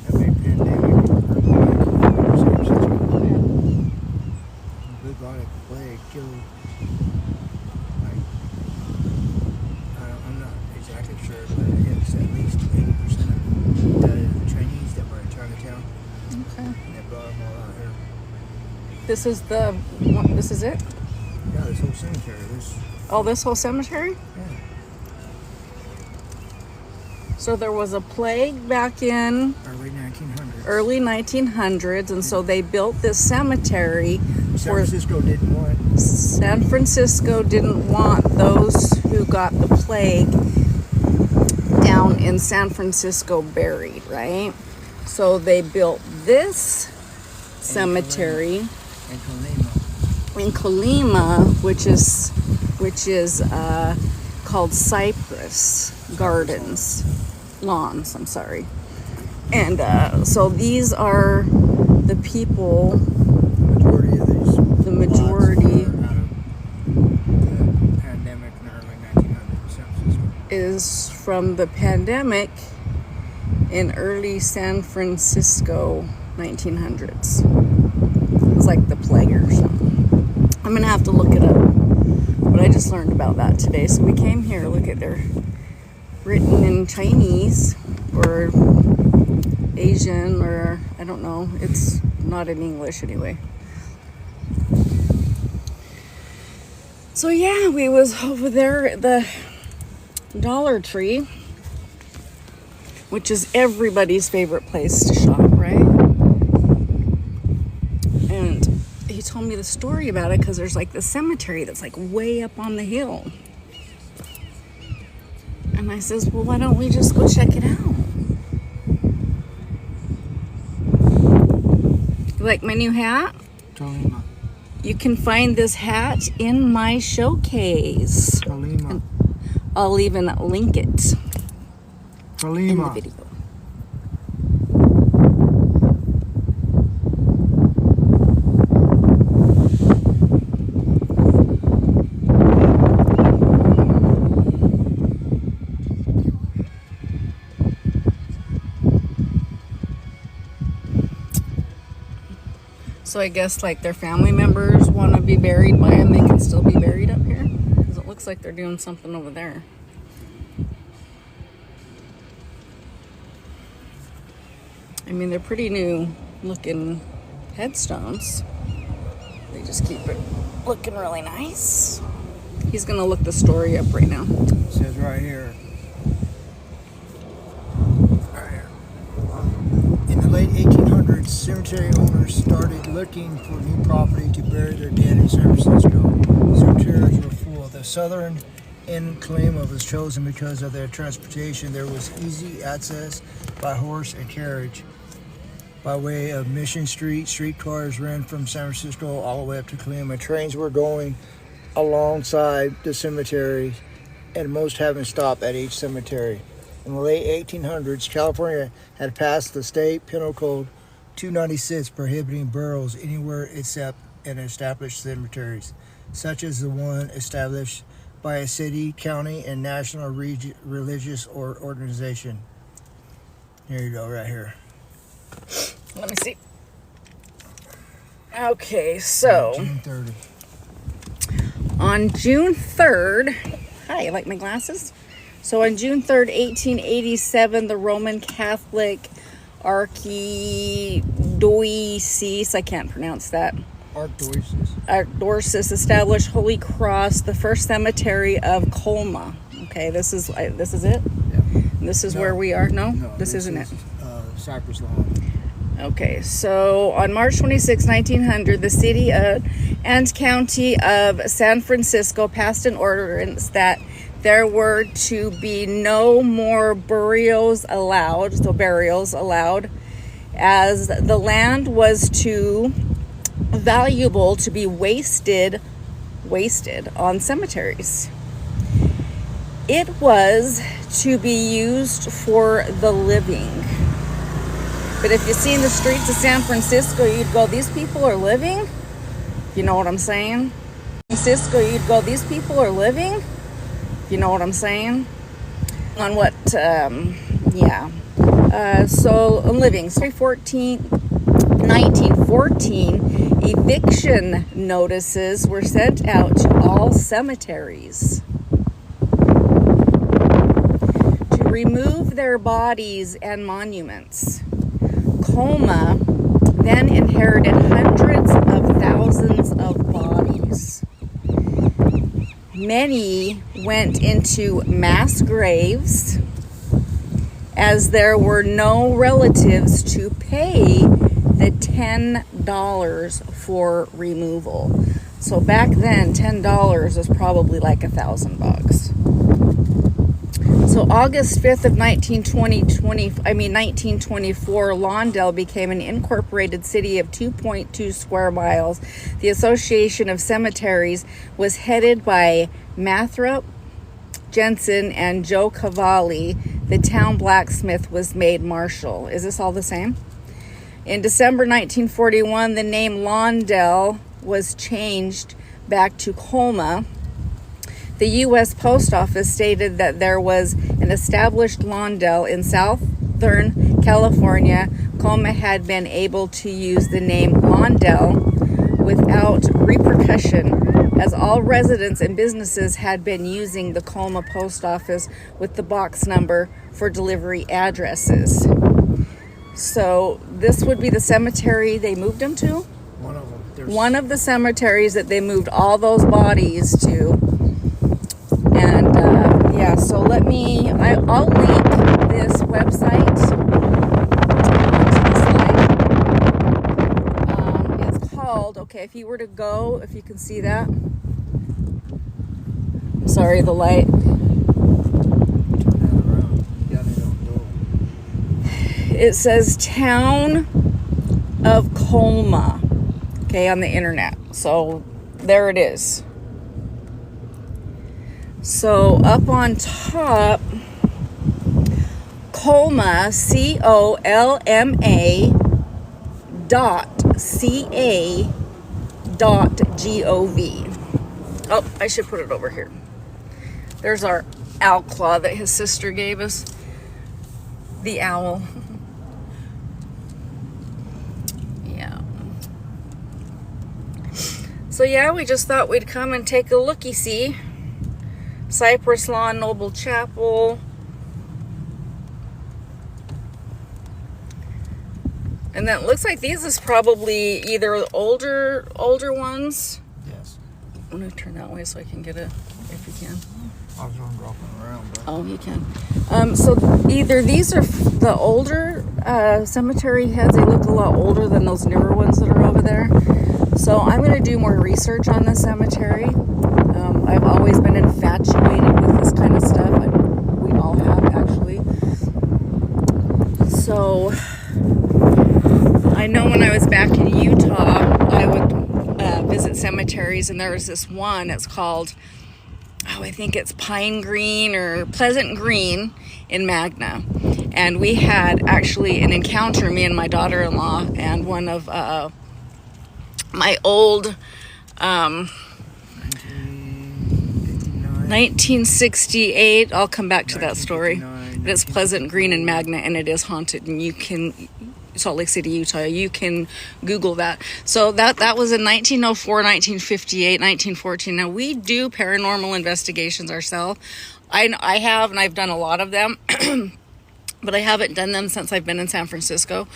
That big pandemic in San Francisco. Bubonic plague killed, like, I'm not exactly sure, but it's at least 80% of the Chinese that were in Chinatown. Okay. And they brought them all out here. This is it? Yeah, this whole cemetery. This whole cemetery? Yeah. So there was a plague back in Early 1900s. early 1900s, and so they built this cemetery. San Francisco didn't want. San Francisco didn't want those who got the plague down in San Francisco buried, right? So they built this cemetery In Colima. in Colima, which is called Cypress Gardens Lawns. I'm sorry. And so these are the people. The majority of these. The majority Out of the pandemic in the early 1900s in San Francisco. is from the pandemic in early San Francisco 1900s. It was like the plague or something. I'm gonna have to look it up, but I just learned about that today. So we came here. Look at, they're written in Chinese or Asian, or I don't know. It's not in English anyway. So yeah, we was over there at the Dollar Tree, which is everybody's favorite place to shop, right? And he told me the story about it because there's like the cemetery that's like way up on the hill. And I says, well, why don't we just go check it out? You like my new hat? Colima. You can find this hat in my showcase. Colima. I'll even link it in the Colima. video. So I guess like their family members want to be buried by them, they can still be buried up here? Because it looks like they're doing something over there. I mean, they're pretty new looking headstones. They just keep it looking really nice. He's going to look the story up right now. It says right here. In the late 1800s, cemetery owners started looking for new property to bury their dead in San Francisco. Cemeteries were full. The southern end Colima was chosen because of their transportation. There was easy access by horse and carriage. By way of Mission Street, streetcars ran from San Francisco all the way up to Colima. Trains were going alongside the cemetery, and most having stopped at each cemetery. In the late 1800s, California had passed the state penal code 296 prohibiting burials anywhere except in established cemeteries, such as the one established by a city, county, and national religious or organization. Here you go, right here. Let me see. Okay, so June 30. on June 3rd, hi, you like my glasses? So on June 3rd, 1887, the Roman Catholic Archdiocese, I can't pronounce that, Archdiocese established Holy Cross, the first cemetery of Colma. Okay, this is it? Yeah. This is where we are? No, this isn't it. Cypress Lawn. Okay, so on March 26, 1900, the city and county of San Francisco passed an ordinance that there were to be no more burials allowed, as the land was too valuable to be wasted on cemeteries. It was to be used for the living. But if you see in the streets of San Francisco, you'd go, these people are living? You know what I'm saying? Francisco, you'd go, these people are living? You know what I'm saying? on what, yeah. So living, 1914, eviction notices were sent out to all cemeteries to remove their bodies and monuments. Colma then inherited hundreds of thousands of bodies. Many went into mass graves as there were no relatives to pay the $10 for removal. So back then, $10 was probably like $1,000. So August 5th of 1924, Lawndale became an incorporated city of 2.2 square miles. The Association of Cemeteries was headed by Mathrop Jensen and Joe Cavalli. The town blacksmith was made marshal. Is this all the same? In December 1941, the name Lawndale was changed back to Colma. The U.S. Post Office stated that there was an established Lawndale in Southern California. Colma had been able to use the name Lawndale without repercussion, as all residents and businesses had been using the Colma Post Office with the box number for delivery addresses. So this would be the cemetery they moved them to? One of them. One of the cemeteries that they moved all those bodies to. And yeah, so I'll link this website onto the slide. It's called, okay, if you were to go, if you can see that. Sorry, the light. It says Town of Colma, okay, on the internet. So there it is. So up on top, Colma, COLMA .ca.gov. Oh, I should put it over here. There's our owl claw that his sister gave us. The owl. Yeah. So yeah, we just thought we'd come and take a looky-see. Cypress Lawn Noble Chapel. And then it looks like these is probably either older ones. Yes. I'm gonna turn that way so I can get it, if you can. I was going walking around, but Oh, you can. So either these are the older cemetery heads. They look a lot older than those newer ones that are over there. So I'm going to do more research on the cemetery. I've always been infatuated with this kind of stuff. We all have, actually. So I know when I was back in Utah, I would visit cemeteries, and there was this one. It's called, I think it's Pine Green or Pleasant Green in Magna. And we had actually an encounter, me and my daughter-in-law, and one of my old 1968, I'll come back to that story. But it's Pleasant Green in Magna, and it is haunted, and you can, Salt Lake City, Utah, you can Google that. So that was in 1904, 1958, 1914. Now, we do paranormal investigations ourselves. I have, and I've done a lot of them, but I haven't done them since I've been in San Francisco.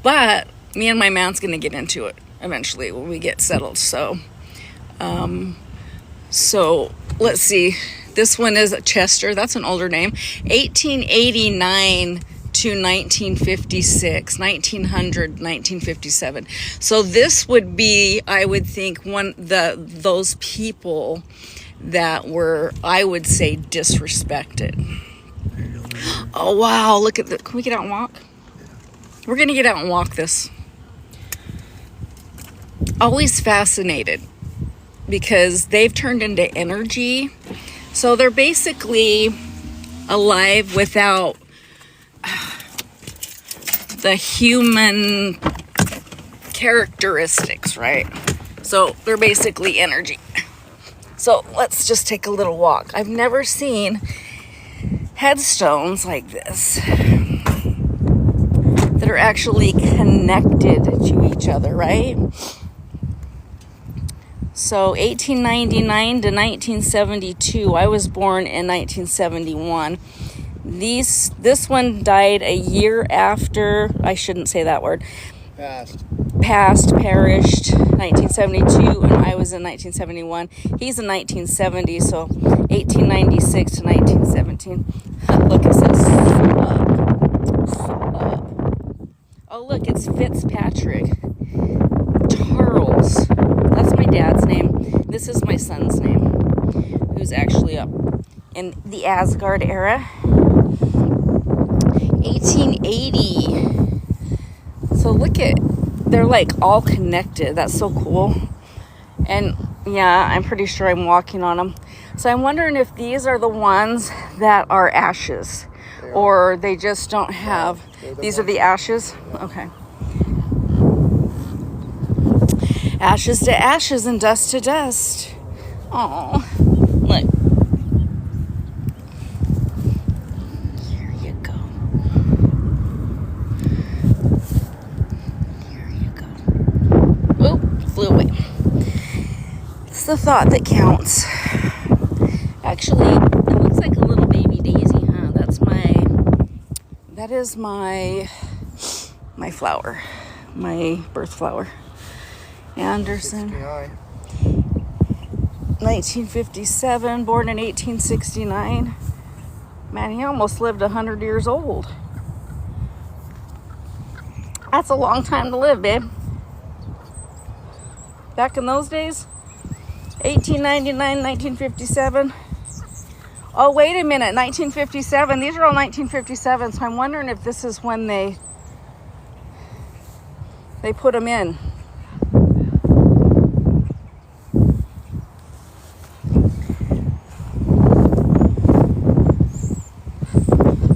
But me and my man's going to get into it eventually when we get settled. So let's see. This one is Chester. That's an older name. 1889 to 1956, 1900, 1957. So this would be, I would think, those people that were, I would say, disrespected. Oh wow! Look at that. Can we get out and walk? We're gonna get out and walk this. Always fascinated because they've turned into energy. So they're basically alive without the human characteristics, right? So they're basically energy. So let's just take a little walk. I've never seen headstones like this that are actually connected to each other, right? So 1899 to 1972. I was born in 1971. This one died a year after, I shouldn't say that word. Perished 1972, and I was in 1971. He's in 1970, so 1896 to 1917. Look, it says up. Oh, look, it's Fitzpatrick. Charles. That's my dad's name. This is my son's name, who's actually up in the Asgard era. 1880. So look at, they're like all connected. That's so cool. And yeah, I'm pretty sure I'm walking on them. So I'm wondering if these are the ones that are ashes, or they just don't have. These are the ashes? Okay. Ashes to ashes and dust to dust. Oh, look. Here you go. Here you go. Oop, flew away. It's the thought that counts. Actually, it looks like a little baby daisy, huh? That is my flower, my birth flower. Anderson, 1957, born in 1869. Man, he almost lived 100 years old. That's a long time to live, babe. Back in those days, 1899, 1957. Oh, wait a minute, 1957. These are all 1957, so I'm wondering if this is when they put them in.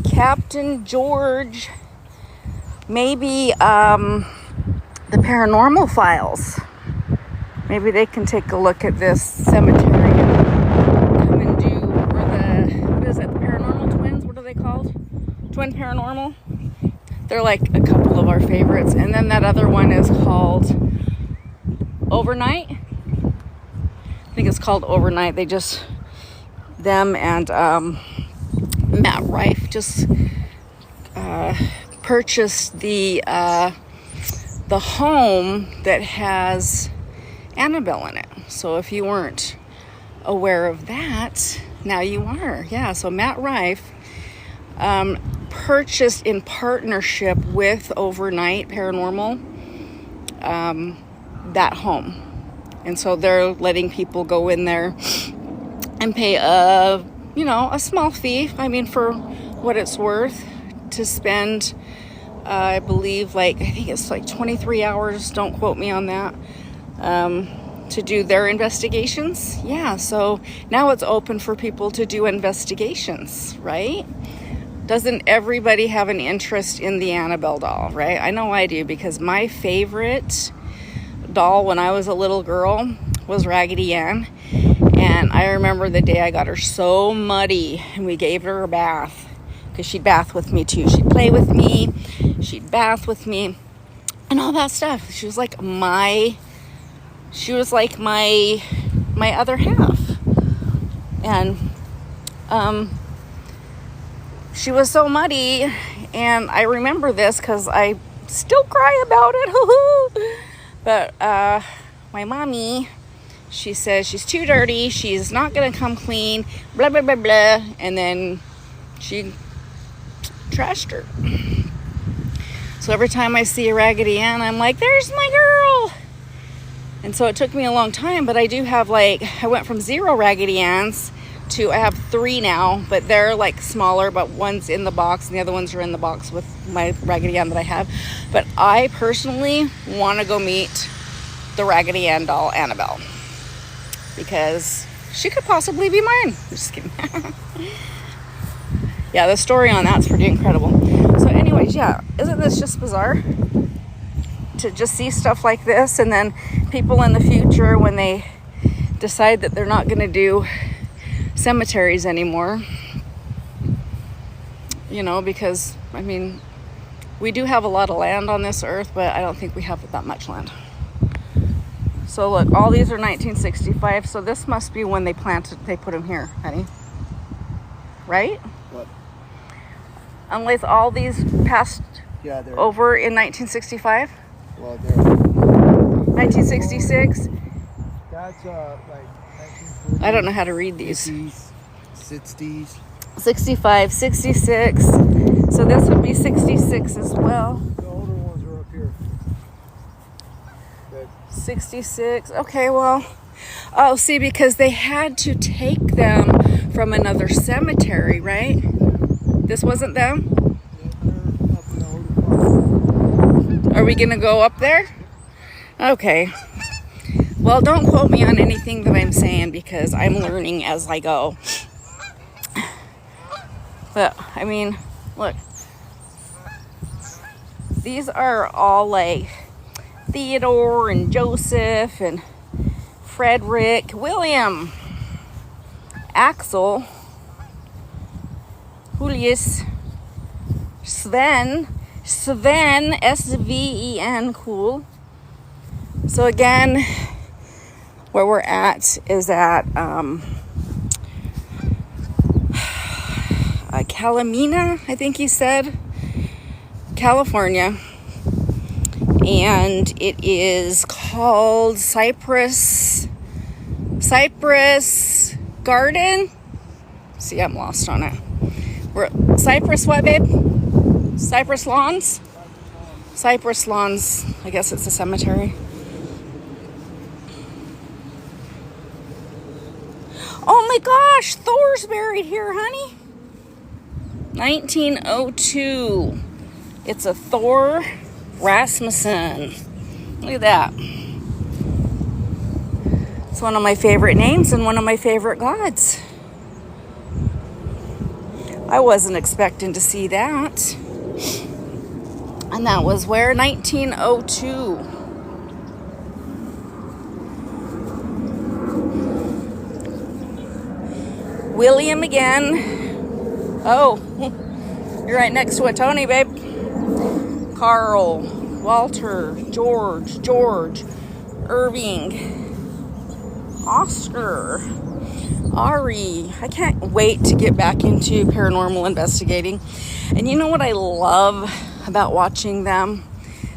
Captain George, maybe the Paranormal Files. Maybe they can take a look at this cemetery and come and do, or what is it, the Paranormal Twins? What are they called? Twin Paranormal? They're like a couple of our favorites. And then that other one is called Overnight. I think it's called Overnight. Them and Matt Rife just purchased the home that has Annabelle in it. So if you weren't aware of that, now you are. Yeah, so Matt Rife purchased in partnership with Overnight Paranormal that home. And so they're letting people go in there and pay a small fee, for what it's worth, to spend, I think it's like 23 hours, don't quote me on that, to do their investigations. Yeah, so now it's open for people to do investigations, right? Doesn't everybody have an interest in the Annabelle doll, right? I know I do, because my favorite doll when I was a little girl was Raggedy Ann. And I remember the day I got her so muddy and we gave her a bath, because she'd bath with me too. She'd play with me, she'd bath with me, and all that stuff. She was like my other half. And she was so muddy, and I remember this because I still cry about it. But my mommy, she says she's too dirty, she's not gonna come clean, blah blah blah blah, and then she trashed her. So every time I see a Raggedy Ann, I'm like, there's my girl. And so it took me a long time, but I do have I went from 0 Raggedy Anns to I have 3 now, but they're smaller, but one's in the box and the other ones are in the box with my Raggedy Ann that I have. But I personally want to go meet the Raggedy Ann doll, Annabelle, because she could possibly be mine. Just kidding. Yeah, the story on that's pretty incredible. So anyways, yeah, isn't this just bizarre to just see stuff like this? And then people in the future, when they decide that they're not going to do cemeteries anymore, You know, because, I mean, we do have a lot of land on this earth, but I don't think we have that much land. So look, all these are 1965, so this must be when they put them here, honey. Right? What? Unless all these passed over in 1965? Well, they're 1966? That's like 1940s. I don't know how to read these. 50s, 60s. 65, 66. So this would be 66 as well. The older ones are up here. 66. Okay, well. Oh, see, because they had to take them from another cemetery, right? This wasn't them? Are we going to go up there? Okay. Well, don't quote me on anything that I'm saying because I'm learning as I go. But, I mean, look. These are all like Theodore and Joseph and Frederick, William, Axel, Julius, Sven, S-V-E-N, cool. So again, where we're at is at Calamina, I think he said, California. And it is called Cypress Garden. See, I'm lost on it. Cypress what, babe? Cypress Lawns? Cypress Lawns. I guess it's a cemetery. Oh my gosh, Thor's buried here, honey. 1902. It's a Thor Rasmussen. Look at that. It's one of my favorite names and one of my favorite gods. I wasn't expecting to see that. And that was where? 1902. William again. Oh, you're right next to a Tony, babe. Carl, Walter, George, Irving, Oscar, Ari. I can't wait to get back into paranormal investigating. And you know what I love about watching them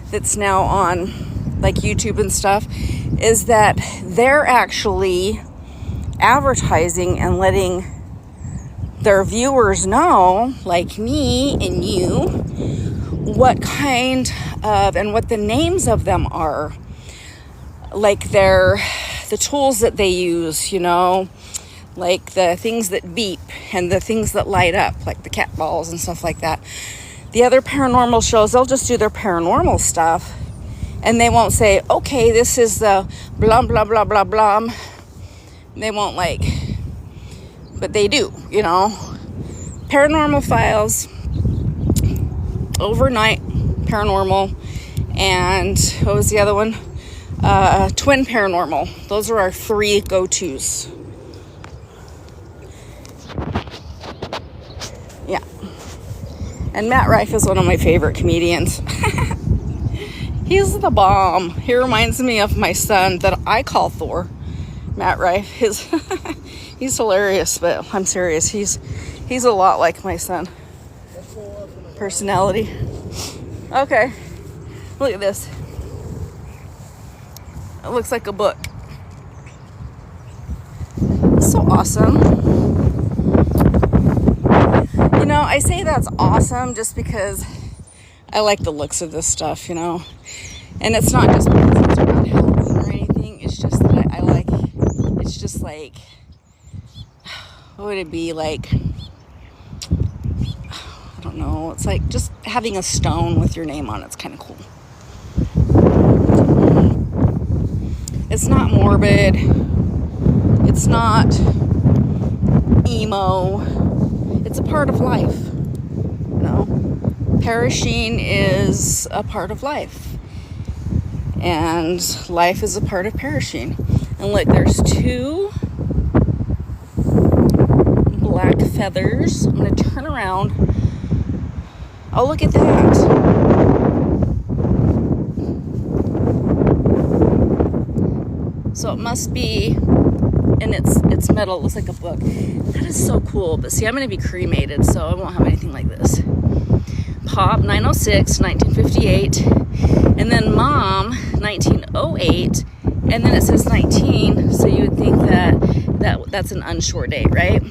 that's now on like YouTube and stuff is that they're actually advertising and letting their viewers know, like me and you, what kind of and what the names of them are, like the tools that they use, you know, like the things that beep and the things that light up, like the cat balls and stuff like that. The other paranormal shows, they'll just do their paranormal stuff and they won't say, okay, this is the blah blah blah blah blah. They won't but they do, you know. Paranormal Files, Overnight Paranormal, and what was the other one? Twin Paranormal. Those are our three go-tos. Yeah. And Matt Rife is one of my favorite comedians. He's the bomb. He reminds me of my son that I call Thor. Matt Rife. He's hilarious, but I'm serious. He's a lot like my son. Personality. Okay. Look at this. It looks like a book. It's so awesome. You know, I say that's awesome just because I like the looks of this stuff, you know. And it's not just because it's around Halloween or anything. It's just that I like, it's just like, what would it be like? I don't know. It's like just having a stone with your name on it's kind of cool. It's not morbid. It's not emo. It's a part of life. You know, perishing is a part of life. And life is a part of perishing. And look, there's two black feathers. I'm going to turn around Oh, look at that. So it must be, and it's metal. It looks like a book. That is so cool. But see, I'm going to be cremated, so I won't have anything like this. Pop, 906, 1958. And then Mom, 1908. And then it says 19, so you would think that's an unsure date, right?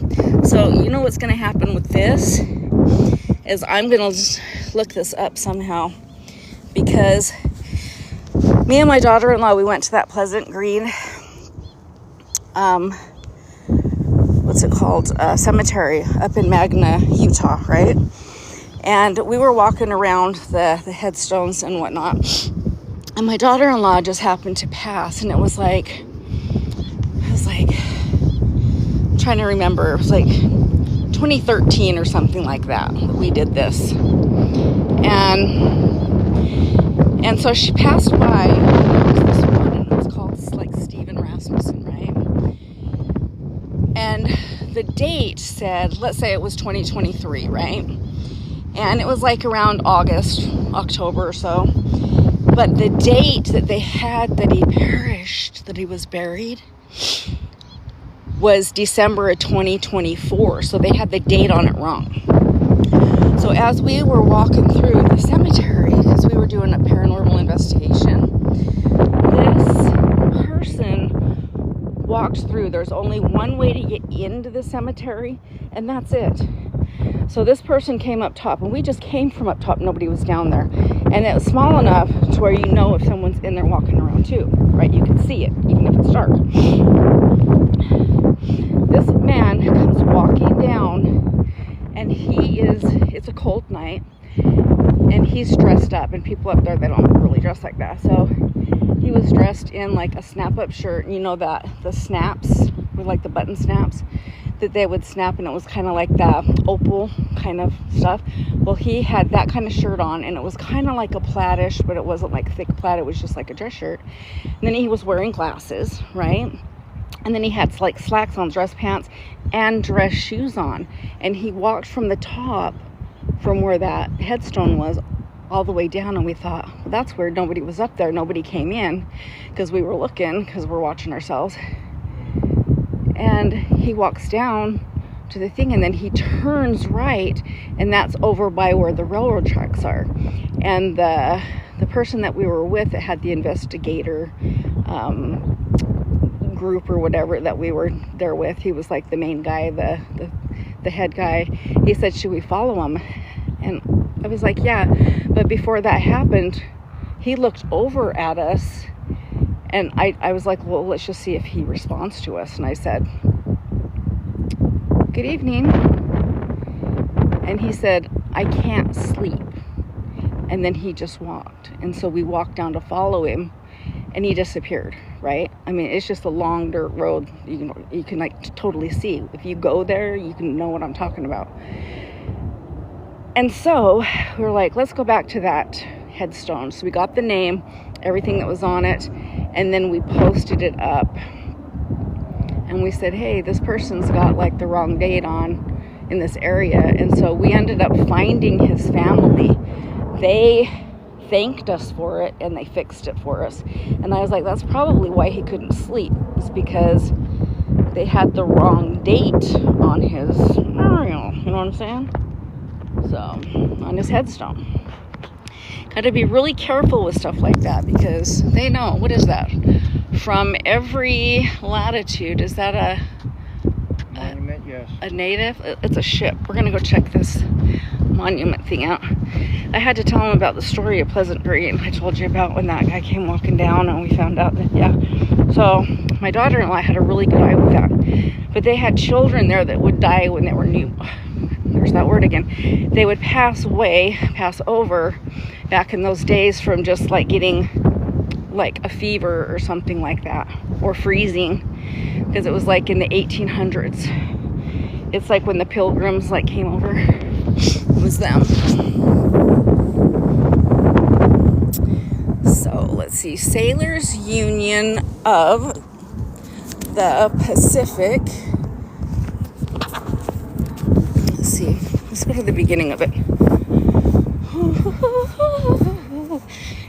So you know what's going to happen with this is I'm going to just look this up somehow, because me and my daughter-in-law, we went to that Pleasant Green, what's it called, cemetery up in Magna, Utah, right? And we were walking around the headstones and whatnot, and my daughter-in-law just happened to pass, and it was like, I'm trying to remember, it was like 2013 or something like that we did this. And so she passed by. There was this one, and it was called like Steven Rasmussen, right? And the date said, let's say it was 2023, right? And it was like around August, October or so. But the date that they had that he perished, that he was buried, was December of 2024. So they had the date on it wrong. So as we were walking through the cemetery, because we were doing a paranormal investigation, this person walked through. There's only one way to get into the cemetery, and that's it. So this person came up top, and we just came from up top. Nobody was down there. And it was small enough to where you know if someone's in there walking around too, right? You can see it, even if it's dark. This man comes walking down, and it's a cold night, and he's dressed up, and people up there, they don't really dress like that. So he was dressed in like a snap-up shirt, you know, that the snaps, with like the button snaps that they would snap, and it was kind of like the opal kind of stuff. Well, he had that kind of shirt on, and it was kind of like a plaidish, but it wasn't like thick plaid, it was just like a dress shirt. And then he was wearing glasses, right? And then he had like slacks on, dress pants, and dress shoes on. And he walked from the top, from where that headstone was, all the way down. And we thought, well, that's weird. Nobody was up there. Nobody came in, because we were looking, because we're watching ourselves. And he walks down to the thing, and then he turns right, and that's over by where the railroad tracks are. And the person that we were with that had the investigator group or whatever that we were there with, he was like the main guy, the head guy. He said, should we follow him? And I was like, yeah. But before that happened, he looked over at us, and I was like, well, let's just see if he responds to us. And I said, good evening. And he said, I can't sleep. And then he just walked. And so we walked down to follow him, and he disappeared, right? I mean, it's just a long dirt road. You can like totally see. If you go there, you can know what I'm talking about. And so we were like, let's go back to that headstone. So we got the name, everything that was on it, and then we posted it up. And we said, hey, this person's got like the wrong date on in this area. And so we ended up finding his family. They thanked us for it, and they fixed it for us. And I was like, that's probably why he couldn't sleep. It's because they had the wrong date on his burial. You know what I'm saying? So, on his headstone. Got to be really careful with stuff like that, because they know. What is that? From every latitude. Is that a Monument? Yes. A native? It's a ship. We're going to go check this monument thing out. I had to tell him about the story of Pleasant Green. I told you about when that guy came walking down, and we found out that, yeah. So my daughter-in-law had a really good eye with that. But they had children there that would die when they were new. There's that word again. They would pass over back in those days from just like getting like a fever or something like that, or freezing, because it was like in the 1800s. It's like when the Pilgrims like came over. It was them. So let's see, Sailors Union of the Pacific. Let's see, let's go to the beginning of it.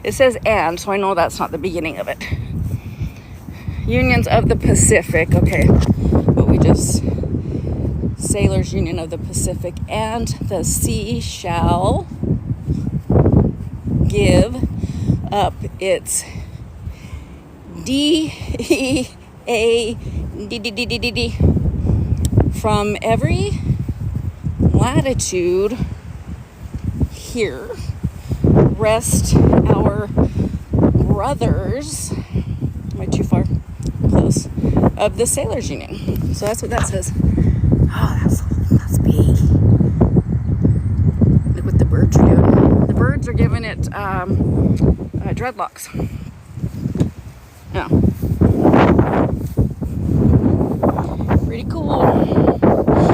It says and, so I know that's not the beginning of it. Unions of the Pacific. Okay. But we just... Sailors Union of the Pacific and the sea shall give up its DEA from every latitude here rest our brothers. Am I too far? Close. Of the Sailors Union. So that's what that says. Oh, that's big. Look what the birds are doing. The birds are giving it dreadlocks. Yeah. Pretty cool.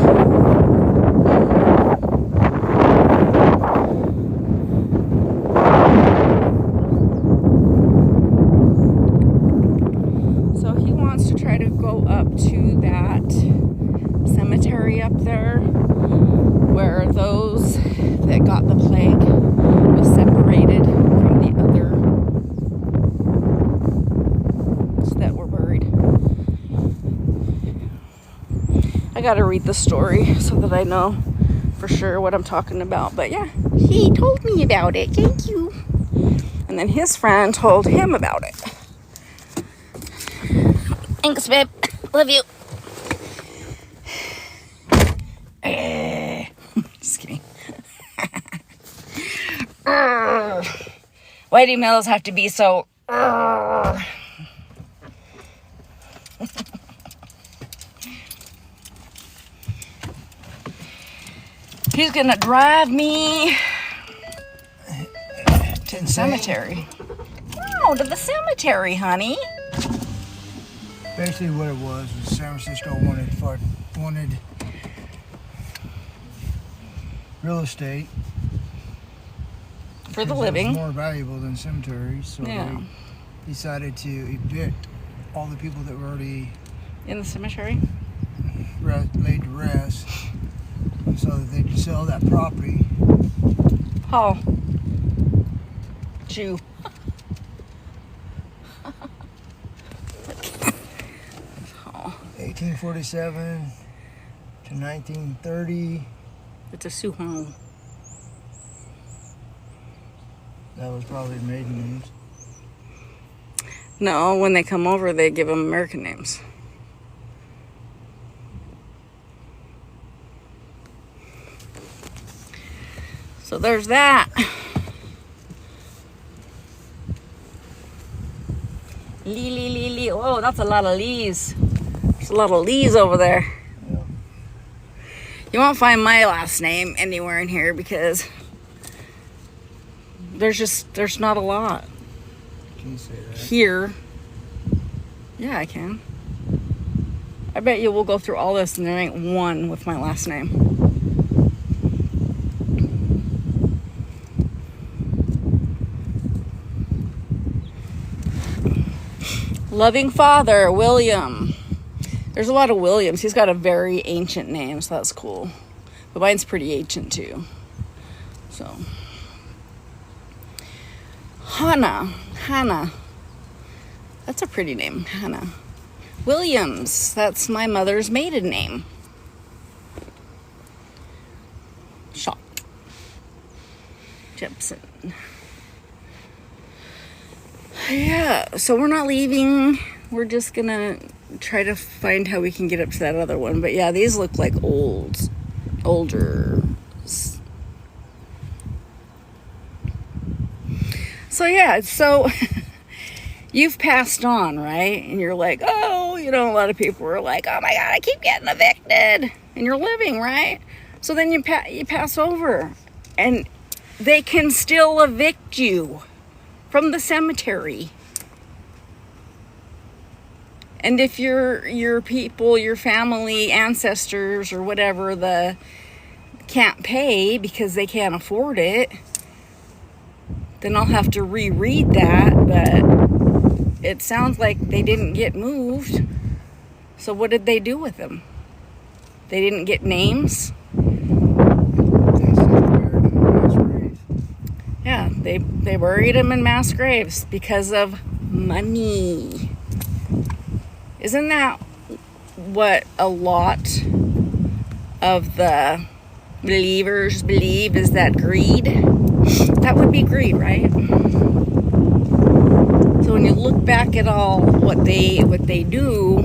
So he wants to try to go up to that cemetery up there where those that got the plague was separated from the others that were buried. I gotta read the story so that I know for sure what I'm talking about. But yeah, he told me about it. Thank you. And then his friend told him about it. Thanks, babe. Love you. Just kidding. Why do males have to be so... He's gonna drive me to the cemetery. No, to the cemetery, honey. Basically what it was San Francisco wanted real estate For the because it was living. more valuable than cemeteries, so Yeah. they decided to evict all the people that were already In the cemetery? laid to rest, so that they could sell that property. Oh. Jew. 1847 to 1930. It's a Suhong. That was probably maiden names. No, when they come over, they give them American names. So there's that. Lee. Oh, that's a lot of Lees. There's a lot of Lees over there. Yeah. You won't find my last name anywhere in here because there's not a lot Can you say that? here. Yeah, I can. I bet you we'll go through all this and there ain't one with my last name. Loving Father, William. There's a lot of Williams. He's got a very ancient name, so that's cool. But mine's pretty ancient too. So. Hannah. That's a pretty name, Hannah. Williams. That's my mother's maiden name. Shaw. Jepson. Yeah, so we're not leaving. We're just gonna try to find how we can get up to that other one. But yeah, these look like older. So yeah, so you've passed on, right? And you're like, oh, a lot of people are like, oh my God, I keep getting evicted. And you're living, right? So then you pass over and they can still evict you from the cemetery. And if your people, your family, ancestors, or whatever, can't pay because they can't afford it, then I'll have to reread that. But it sounds like they didn't get moved. So what did they do with them? They didn't get names? They said buried in the mass grave. They buried them in mass graves because of money. Isn't that what a lot of the believers believe, is that greed? That would be greed, right? So when you look back at all what they do,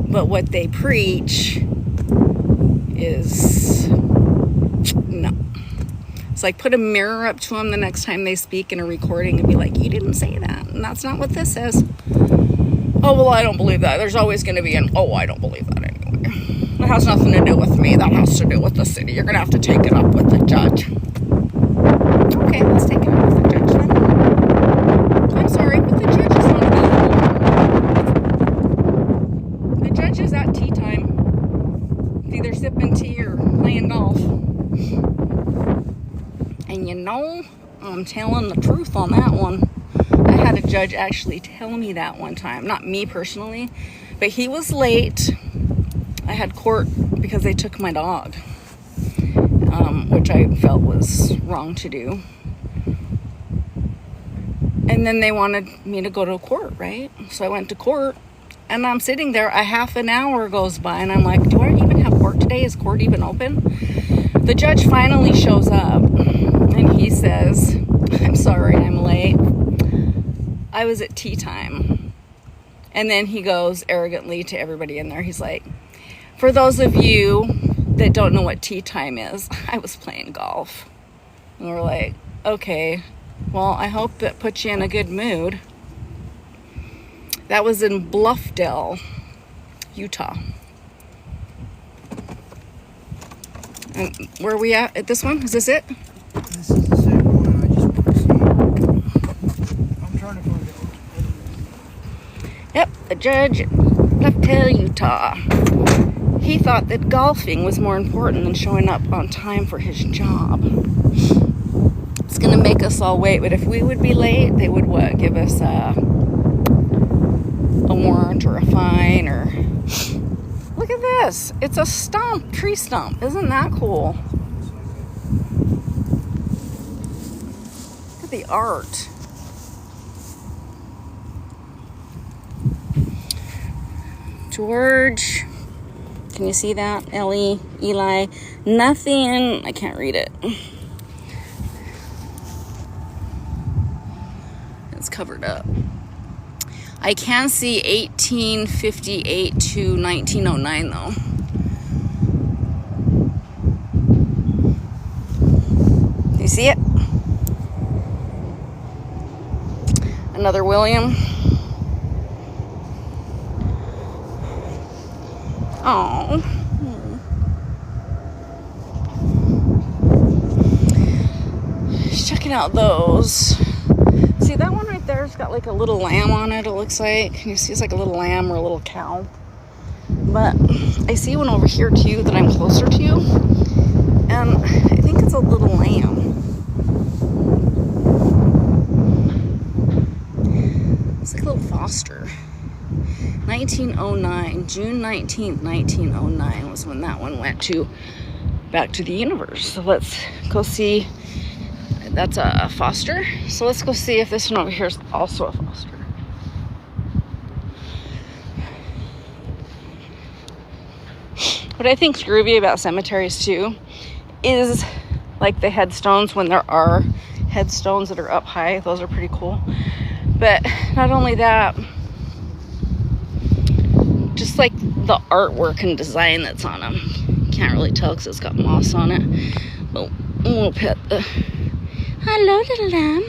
but what they preach is no. It's like put a mirror up to them the next time they speak in a recording and be like, you didn't say that, and that's not what this says. Oh, well, I don't believe that. There's always going to be an, oh, I don't believe that anyway. That has nothing to do with me. That has to do with the city. You're going to have to take it up with the judge. Okay, let's take it up with the judge then. I'm sorry, but the judge is not available. The judge is at tea time. Either sipping tea or playing golf. And you know, I'm telling the truth on that one. I had a judge actually tell me that one time. Not me personally, but he was late. I had court because they took my dog, which I felt was wrong to do. And then they wanted me to go to court, right? So I went to court, and I'm sitting there. A half an hour goes by, and I'm like, do I even have court today? Is court even open? The judge finally shows up, and he says, I'm sorry, I'm late. I was at tea time. And then he goes arrogantly to everybody in there. He's like, for those of you that don't know what tea time is, I was playing golf. And we're like, okay, well, I hope that puts you in a good mood. That was in Bluffdale, Utah. And where are we at this one? Is this it? This is the same one. I just want to see. I'm trying to find it. Yep, the judge, Bluffdale, Utah. He thought that golfing was more important than showing up on time for his job. It's going to make us all wait, but if we would be late, they would what? Give us a warrant or a fine or... Look at this. It's a stump, tree stump. Isn't that cool? Look at the art. George. Can you see that? Ellie, Eli. Nothing. I can't read it. It's covered up. I can see 1858 to 1909 though. You see it? Another William. Oh. Checking out those. See that one right there? It's got like a little lamb on it, it looks like. Can you see it's like a little lamb or a little cow? But I see one over here too that I'm closer to. And I think it's a little lamb. It's like a little foster. 1909, June 19th, 1909 was when that one went to back to the universe. So let's go see. That's a foster. So let's go see if this one over here is also a foster. What I think's groovy about cemeteries too is like the headstones, when there are headstones that are up high. Those are pretty cool. But not only that, just like the artwork and design that's on them. Can't really tell because it's got moss on it. But we'll pet the... Hello, little lamb.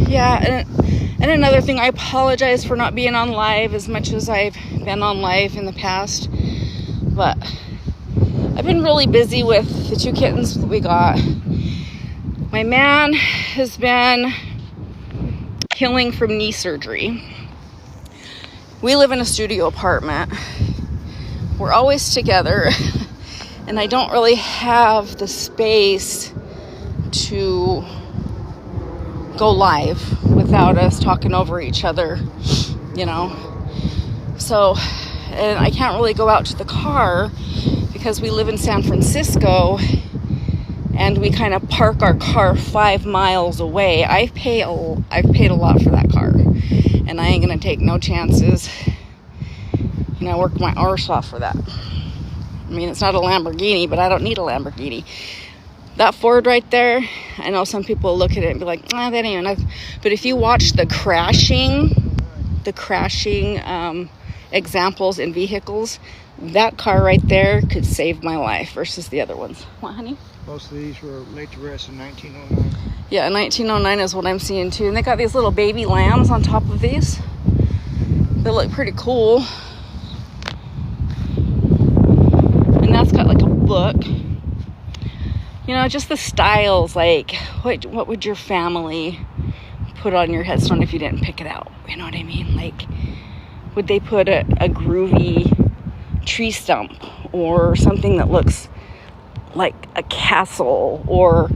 Yeah, and another thing, I apologize for not being on live as much as I've been on live in the past. But I've been really busy with the 2 kittens that we got. My man has been healing from knee surgery. We live in a studio apartment. We're always together, and I don't really have the space to go live without us talking over each other, you know. So, and I can't really go out to the car because we live in San Francisco and we kind of park our car 5 miles away. I've paid a lot for that car, and I ain't gonna take no chances. You know, I worked my arse off for that. I mean, it's not a Lamborghini, but I don't need a Lamborghini. That Ford right there, I know some people look at it and be like, that ain't enough. But if you watch the crashing examples in vehicles, that car right there could save my life versus the other ones. What, honey? Most of these were laid to rest in 1909. Yeah, 1909 is what I'm seeing too. And they got these little baby lambs on top of these. They look pretty cool. And that's got like a book. You know, just the styles, like what would your family put on your headstone if you didn't pick it out? You know what I mean? Like, would they put a groovy tree stump or something that looks like a castle or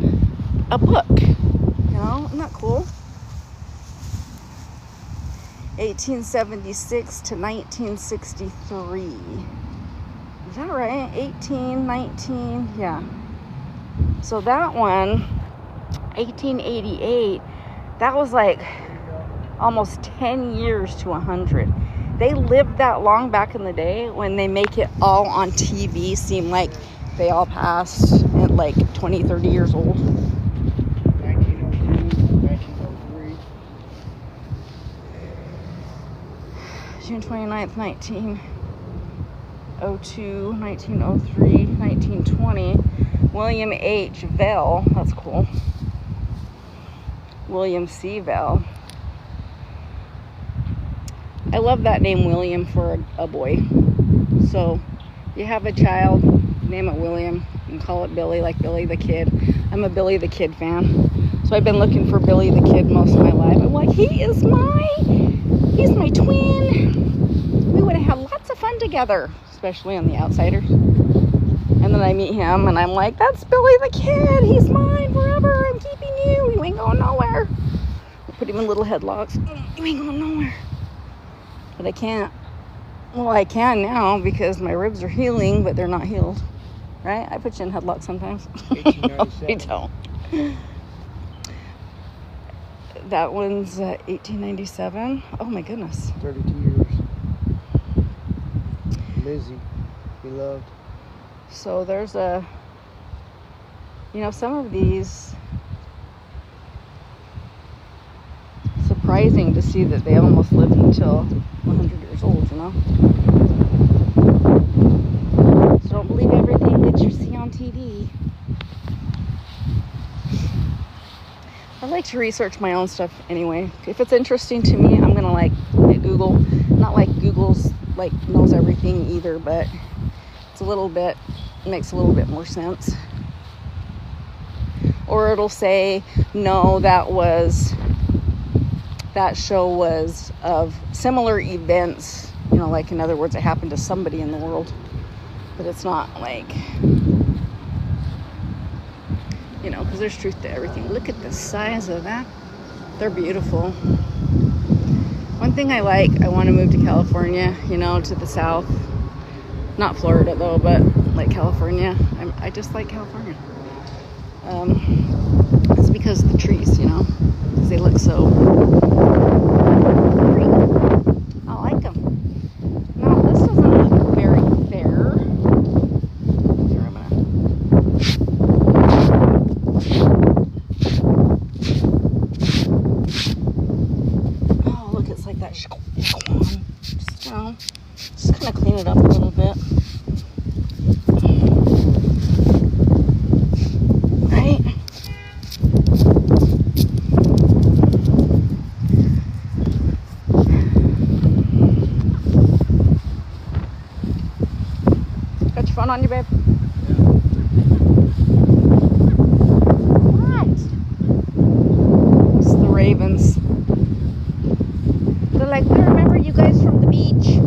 a book? You know, isn't that cool? 1876 to 1963. Is that right? 18, 19, yeah. So that one, 1888, that was like almost 10 years to 100. They lived that long back in the day when they make it all on TV seem like they all passed at like 20, 30 years old. 1902, 1903. June 29th, 1902, 1903, 1920. William H. Vell, that's cool. William C. Vell. I love that name, William, for a boy. So, you have a child, name it William. You can call it Billy, like Billy the Kid. I'm a Billy the Kid fan. So I've been looking for Billy the Kid most of my life. I'm like, he's my twin. We would have had lots of fun together, especially on The Outsiders. And then I meet him, and I'm like, that's Billy the Kid. He's mine forever. I'm keeping you. You ain't going nowhere. I put him in little headlocks. You ain't going nowhere. But I can't. Well, I can now because my ribs are healing, but they're not healed. Right? I put you in headlocks sometimes. 1897. I don't. That one's 1897. Oh, my goodness. 32 years. Lizzie, beloved. So there's some of these, surprising to see that they almost lived until 100 years old, you know? So don't believe everything that you see on TV. I like to research my own stuff anyway. If it's interesting to me, I'm gonna like Google. Not like Google's like knows everything either, but it's makes a little bit more sense. Or it'll say, no, that show was of similar events, you know, like in other words, it happened to somebody in the world, but it's not like, you know, because there's truth to everything. Look at the size of that. They're beautiful. One thing I want to move to California, you know, to the south. Not Florida though, but like California. I just like California. It's because of the trees, you know, because they look so green. I like them. Now this doesn't look very fair. Here, oh, look, it's like that. Just, you know, just kind of clean it up a little bit. Right? Got your phone on you, babe? What? It's the ravens. They're like, we remember you guys from the beach.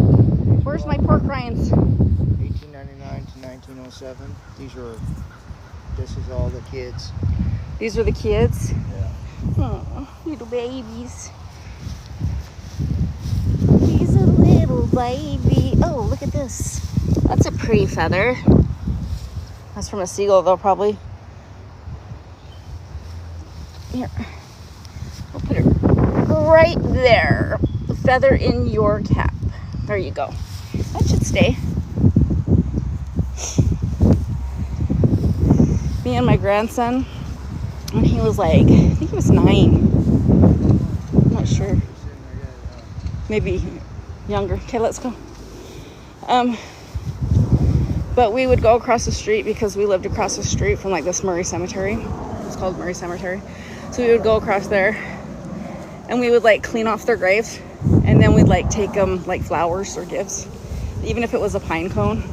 Where's my pork rinds? 1899 to 1907. This is all the kids. These are the kids? Yeah. Oh, little babies. He's a little baby. Oh, look at this. That's a pretty feather. That's from a seagull, though, probably. Here. We'll put it right there. Feather in your cap. There you go. That should stay. Me and my grandson, when he was like, I think he was 9. I'm not sure. Maybe younger. Okay, let's go. But we would go across the street because we lived across the street from like this Murray Cemetery. It's called Murray Cemetery. So we would go across there and we would like clean off their graves, and then we'd like take them like flowers or gifts. Even if it was a pine cone,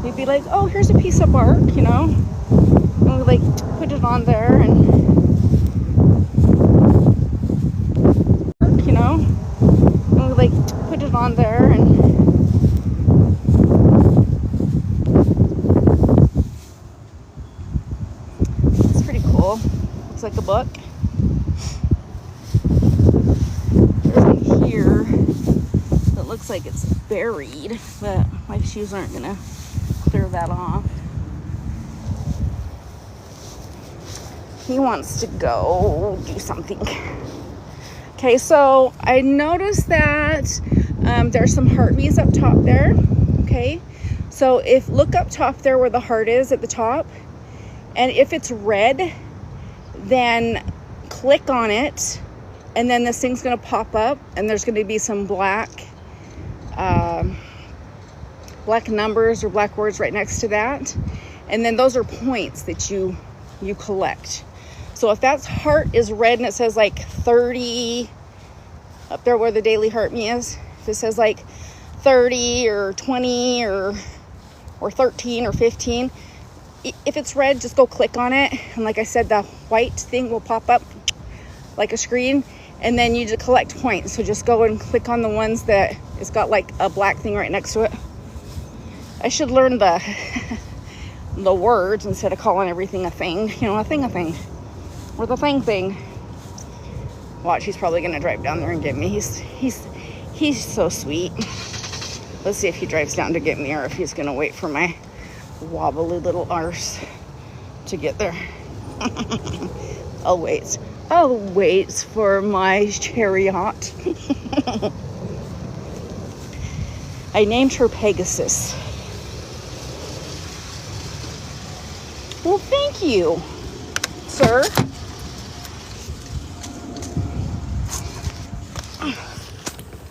we'd be like, oh, here's a piece of bark, you know? And we'd like put it on there and, you know? And we'd like put it on there and it's pretty cool. Looks like a book. There's one here that looks like it's buried, but my shoes aren't gonna clear that off. He wants to go do something. Okay, so I noticed that there's some heartbeats up top there. Okay, so if look up top there where the heart is at the top, and if it's red, then click on it, and then this thing's gonna pop up, and there's gonna be some black numbers or black words right next to that, and then those are points that you collect. So if that heart is red and it says like 30 up there where the daily heart me is, if it says like 30 or 20 or 13 or 15, if it's red, just go click on it, and like I said, the white thing will pop up like a screen, and then you just collect points. So just go and click on the ones that it's got like a black thing right next to it. I should learn the the words instead of calling everything a thing. You know, a thing. Or the thing. Watch, he's probably gonna drive down there and get me. He's so sweet. Let's see if he drives down to get me or if he's gonna wait for my wobbly little arse to get there. I'll wait for my chariot. I named her Pegasus. Well, thank you, sir.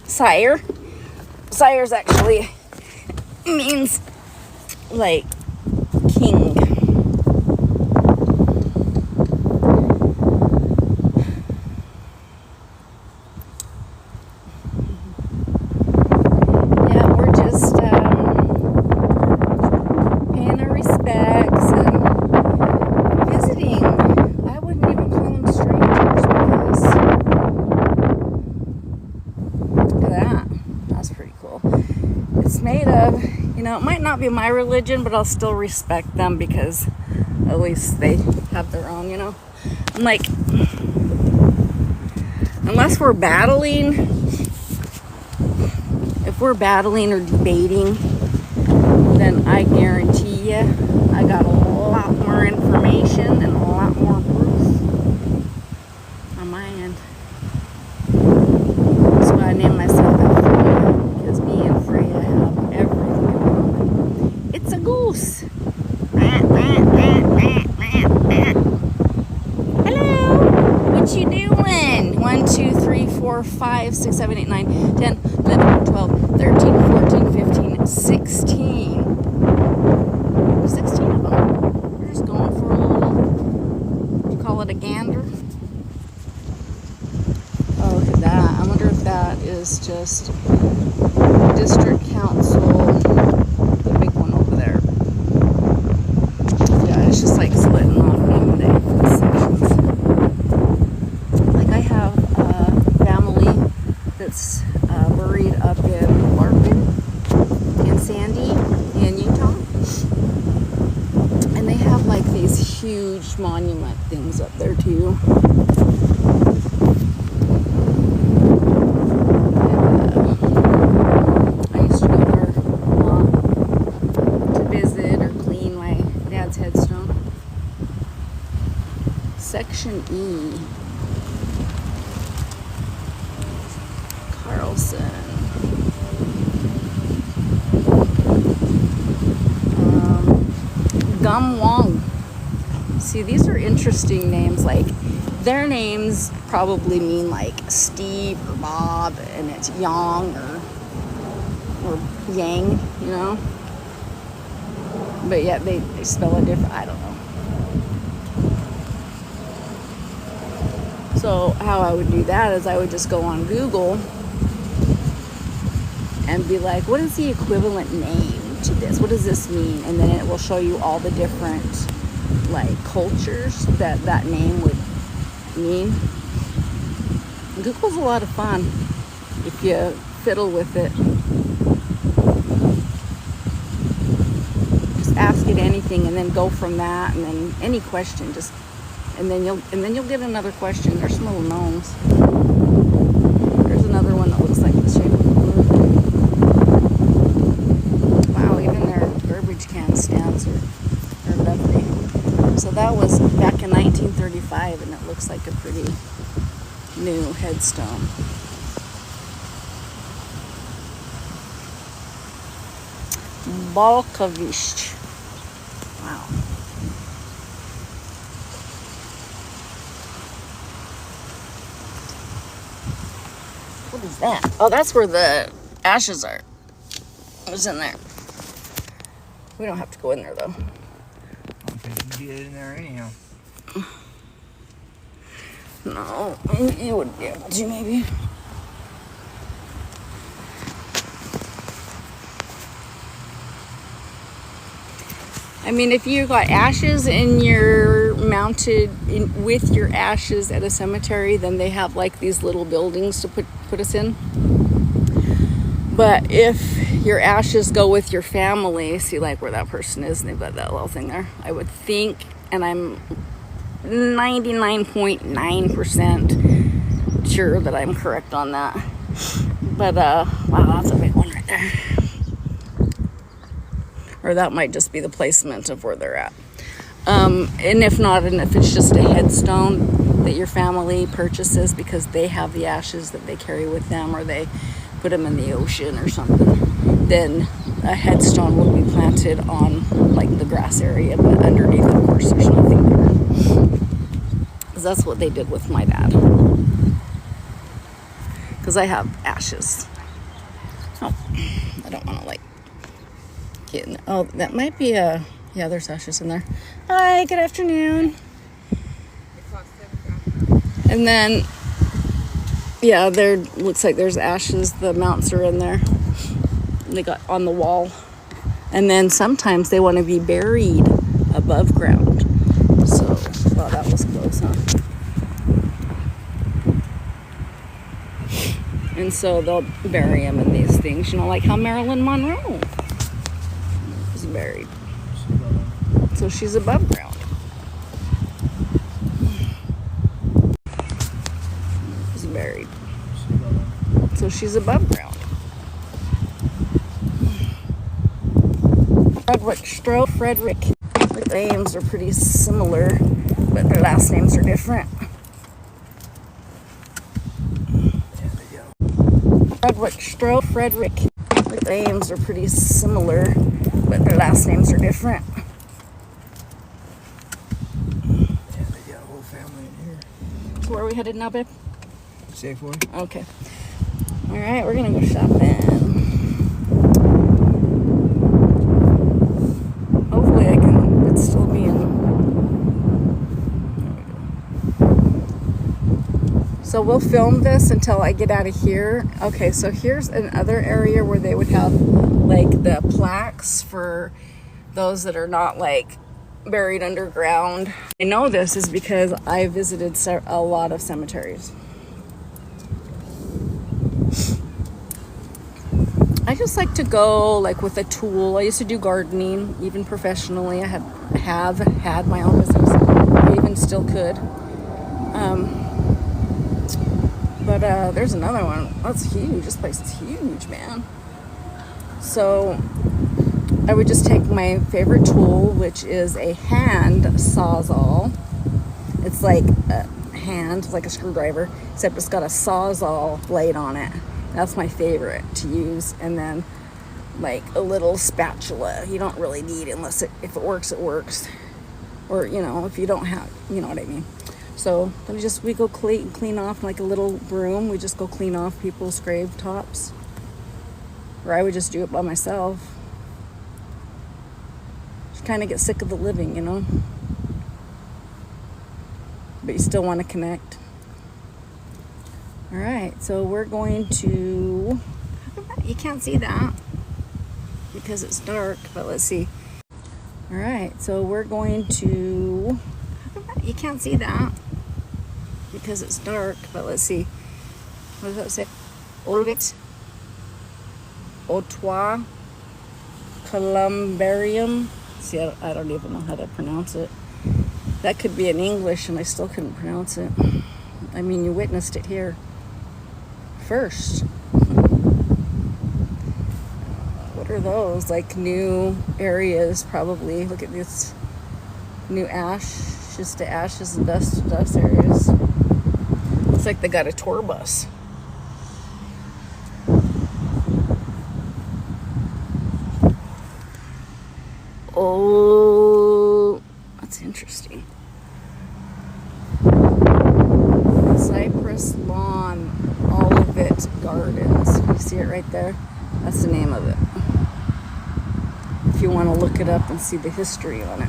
Sire. Sire's actually means like king. Yeah, we're just paying our respects and visiting. I wouldn't even call them strangers because look at that. That's pretty cool. It's made of, you know, it might not be my religion, but I'll still respect them because at least they have their own, you know. I'm like, unless we're battling, if we're battling or debating, then I guarantee you I got a lot more information and a lot more proof on my end. That's why I named myself Freya, because me and Freya have everything in common. It's a goose. Hello, what you doing? 1, 2, 3, 4, 5, 6, 7, 8, 9, 10, 11, 12, 13, 14, 15, 16. 16 of them. We're just going for a little, you call it a gander? Oh, look at that. I wonder if that is just district council, the big one over there. Yeah, it's just like splitting off into sections. Like I have a family that's buried up in Larkin, in Sandy, in Utah. And they have like these huge monument things up there too. I used to go there a lot to visit or clean my dad's head Section E. Carlson. Gum Wong. See, these are interesting names. Like, their names probably mean like Steve or Bob, and it's Yang or Yang, you know? But yet they spell it different. I don't know. So how I would do that is I would just go on Google and be like, what is the equivalent name to this? What does this mean? And then it will show you all the different like cultures that name would mean. Google's a lot of fun if you fiddle with it. Just ask it anything and then go from that, and then any question, just and then you'll get another question. There's some little gnomes. There's another one that looks like the shape of a balloon. Wow, even their garbage can stands are lovely. So that was back in 1935, and it looks like a pretty new headstone. Balkovich. Wow. What is that? Oh, that's where the ashes are. It was in there. We don't have to go in there, though. I don't think you can get in there anyhow. No, you wouldn't be able to, maybe. I mean, if you got ashes and you're mounted with your ashes at a cemetery, then they have like these little buildings to put us in. But if your ashes go with your family, see like where that person is, and they've got that little thing there, I would think, and I'm 99.9% sure that I'm correct on that. But wow, that's a big one right there. Or that might just be the placement of where they're at. And if not, and if it's just a headstone that your family purchases because they have the ashes that they carry with them, or they put them in the ocean or something, then a headstone will be planted on like the grass area, but underneath, of course, there's nothing there. Because that's what they did with my dad. Because I have ashes. Oh, I don't want to like get in. Oh, that might be a, yeah, there's ashes in there. Hi, good afternoon. And then, yeah, there looks like there's ashes. The mounts are in there. They got on the wall. And then sometimes they want to be buried above ground. So, wow, that was close, huh? And so they'll bury them in these things, you know, like how Marilyn Monroe was buried. So she's above ground. She's buried. So she's above ground. Frederick. Their names are pretty similar, but their last names are different. Frederick. Their names are pretty similar, but their last names are different. Yeah, they got a whole family in here. So where are we headed now, babe? Safeway. Okay. All right, we're gonna go shopping. Hopefully I can, it's still being, there we go. So we'll film this until I get out of here. Okay, so here's another area where they would have like the plaques for those that are not like buried underground. I know this is because I visited a lot of cemeteries. I just like to go like with a tool. I used to do gardening, even professionally. I have had my own business. I even still could. But there's another one. That's huge. This place is huge, man. So I would just take my favorite tool, which is a hand sawzall. it's like a hand, like a screwdriver, except it's got a Sawzall blade on it. That's my favorite to use. And then like a little spatula. You don't really need it unless if it works, it works. Or, you know, if you don't have, you know what I mean. So then we go clean off like a little broom. We just go clean off people's grave tops. Or I would just do it by myself. Just kind of get sick of the living, you know. But you still want to connect. All right, so we're going to, you can't see that because it's dark, but let's see. All right, so we're going to, you can't see that because it's dark, but let's see. What does that say? Olvit, Otois, Columbarium. See, I don't even know how to pronounce it. That could be in English and I still couldn't pronounce it. I mean, you witnessed it here first. What are those? Like new areas, probably. Look at this new ashes to ashes and dust to dust areas. Looks like they got a tour bus. Oh, that's interesting. Cypress Lawn, Olivet Gardens. You see it right there? That's the name of it. If you want to look it up and see the history on it.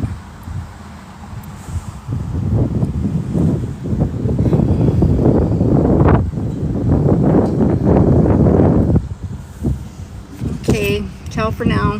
Okay, ciao for now.